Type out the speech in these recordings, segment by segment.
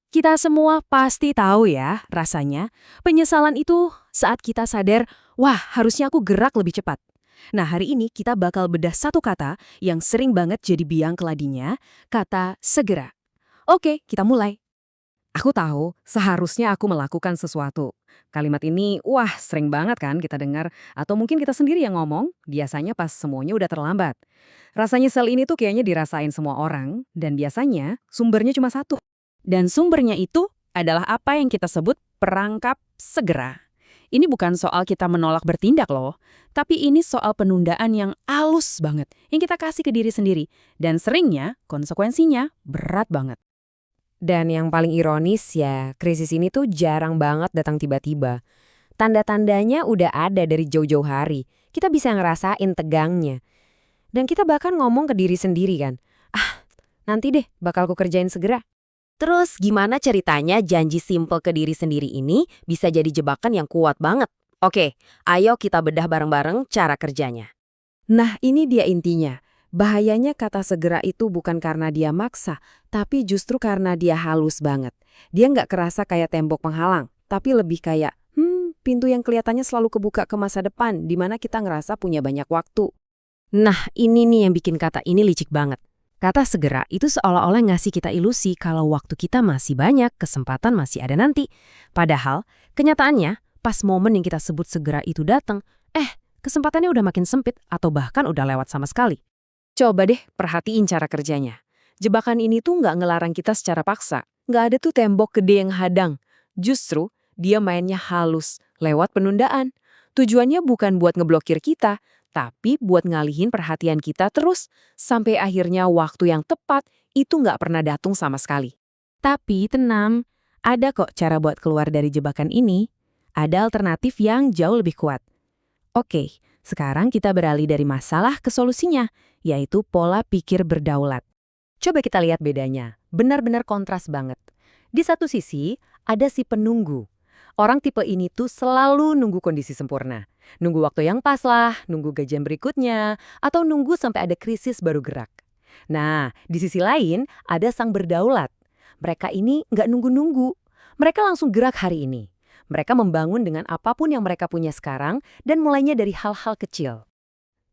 Kita semua pasti tahu ya rasanya. Penyesalan itu saat kita sadar, wah harusnya aku gerak lebih cepat. Nah hari ini kita bakal bedah satu kata yang sering banget jadi biang keladinya, kata segera. Oke, kita mulai. Aku tahu, seharusnya aku melakukan sesuatu. Kalimat ini, wah sering banget kan kita dengar. Atau mungkin kita sendiri yang ngomong, biasanya pas semuanya udah terlambat. Rasa nyesel ini tuh kayaknya dirasain semua orang, dan biasanya sumbernya cuma satu. Dan sumbernya itu adalah apa yang kita sebut perangkap segera. Ini bukan soal kita menolak bertindak loh, tapi ini soal penundaan yang halus banget, yang kita kasih ke diri sendiri. Dan seringnya, konsekuensinya berat banget. Dan yang paling ironis ya, krisis ini tuh jarang banget datang tiba-tiba. Tanda-tandanya udah ada dari jauh-jauh hari. Kita bisa ngerasain tegangnya. Dan kita bahkan ngomong ke diri sendiri kan, nanti deh bakal ku kerjain segera. Terus gimana ceritanya janji simple ke diri sendiri ini bisa jadi jebakan yang kuat banget? Oke, ayo kita bedah bareng-bareng cara kerjanya. Nah, ini dia intinya. Bahayanya kata segera itu bukan karena dia maksa, tapi justru karena dia halus banget. Dia nggak kerasa kayak tembok penghalang, tapi lebih kayak, pintu yang kelihatannya selalu kebuka ke masa depan, di mana kita ngerasa punya banyak waktu. Nah, ini nih yang bikin kata ini licik banget. Kata segera itu seolah-olah ngasih kita ilusi kalau waktu kita masih banyak, kesempatan masih ada nanti. Padahal, kenyataannya, pas momen yang kita sebut segera itu datang, kesempatannya udah makin sempit atau bahkan udah lewat sama sekali. Coba deh perhatiin cara kerjanya. Jebakan ini tuh nggak ngelarang kita secara paksa. Nggak ada tuh tembok gede yang hadang. Justru, dia mainnya halus, lewat penundaan. Tujuannya bukan buat ngeblokir kita, tapi buat ngalihin perhatian kita terus, sampai akhirnya waktu yang tepat itu nggak pernah datang sama sekali. Tapi tenang, ada kok cara buat keluar dari jebakan ini. Ada alternatif yang jauh lebih kuat. Oke, sekarang kita beralih dari masalah ke solusinya, yaitu pola pikir berdaulat. Coba kita lihat bedanya, benar-benar kontras banget. Di satu sisi, ada si penunggu. Orang tipe ini tuh selalu nunggu kondisi sempurna. Nunggu waktu yang pas lah, nunggu gajian berikutnya, atau nunggu sampai ada krisis baru gerak. Nah, di sisi lain, ada sang berdaulat. Mereka ini nggak nunggu-nunggu. Mereka langsung gerak hari ini. Mereka membangun dengan apapun yang mereka punya sekarang dan mulainya dari hal-hal kecil.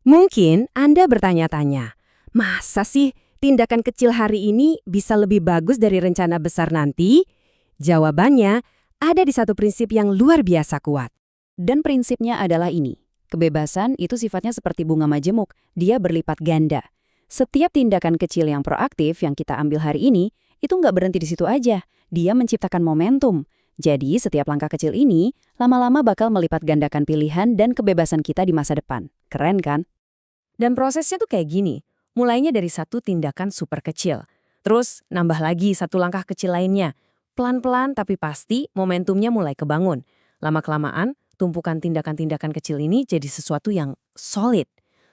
Mungkin Anda bertanya-tanya, masa sih tindakan kecil hari ini bisa lebih bagus dari rencana besar nanti? Jawabannya ada di satu prinsip yang luar biasa kuat. Dan prinsipnya adalah ini. Kebebasan itu sifatnya seperti bunga majemuk, dia berlipat ganda. Setiap tindakan kecil yang proaktif yang kita ambil hari ini, itu nggak berhenti di situ aja. Dia menciptakan momentum. Jadi, setiap langkah kecil ini lama-lama bakal melipat gandakan pilihan dan kebebasan kita di masa depan. Keren kan? Dan prosesnya tuh kayak gini. Mulainya dari satu tindakan super kecil. Terus nambah lagi satu langkah kecil lainnya. Pelan-pelan tapi pasti momentumnya mulai kebangun. Lama-kelamaan, tumpukan tindakan-tindakan kecil ini jadi sesuatu yang solid.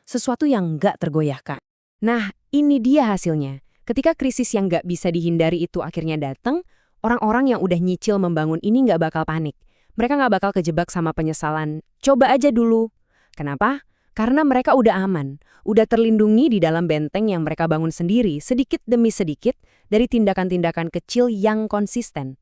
Sesuatu yang nggak tergoyahkan. Nah, ini dia hasilnya. Ketika krisis yang nggak bisa dihindari itu akhirnya datang, orang-orang yang udah nyicil membangun ini nggak bakal panik. Mereka nggak bakal kejebak sama penyesalan. Coba aja dulu. Kenapa? Karena mereka udah aman. Udah terlindungi di dalam benteng yang mereka bangun sendiri sedikit demi sedikit dari tindakan-tindakan kecil yang konsisten.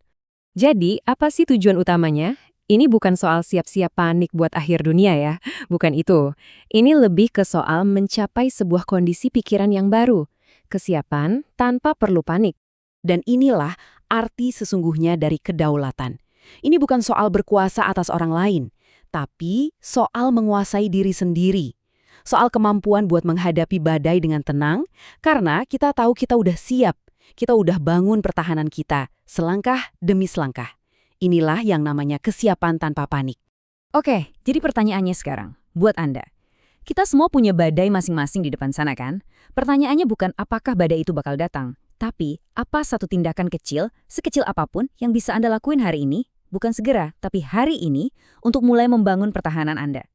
Jadi, apa sih tujuan utamanya? Ini bukan soal siap-siap panik buat akhir dunia ya. Bukan itu. Ini lebih ke soal mencapai sebuah kondisi pikiran yang baru. Kesiapan tanpa perlu panik. Dan inilah arti sesungguhnya dari kedaulatan. Ini bukan soal berkuasa atas orang lain, tapi soal menguasai diri sendiri. Soal kemampuan buat menghadapi badai dengan tenang, karena kita tahu kita udah siap. Kita udah bangun pertahanan kita, selangkah demi selangkah. Inilah yang namanya kesiapan tanpa panik. Oke, jadi pertanyaannya sekarang, buat Anda. Kita semua punya badai masing-masing di depan sana kan? Pertanyaannya bukan apakah badai itu bakal datang, tapi apa satu tindakan kecil, sekecil apapun yang bisa Anda lakuin hari ini, bukan segera, tapi hari ini, untuk mulai membangun pertahanan Anda.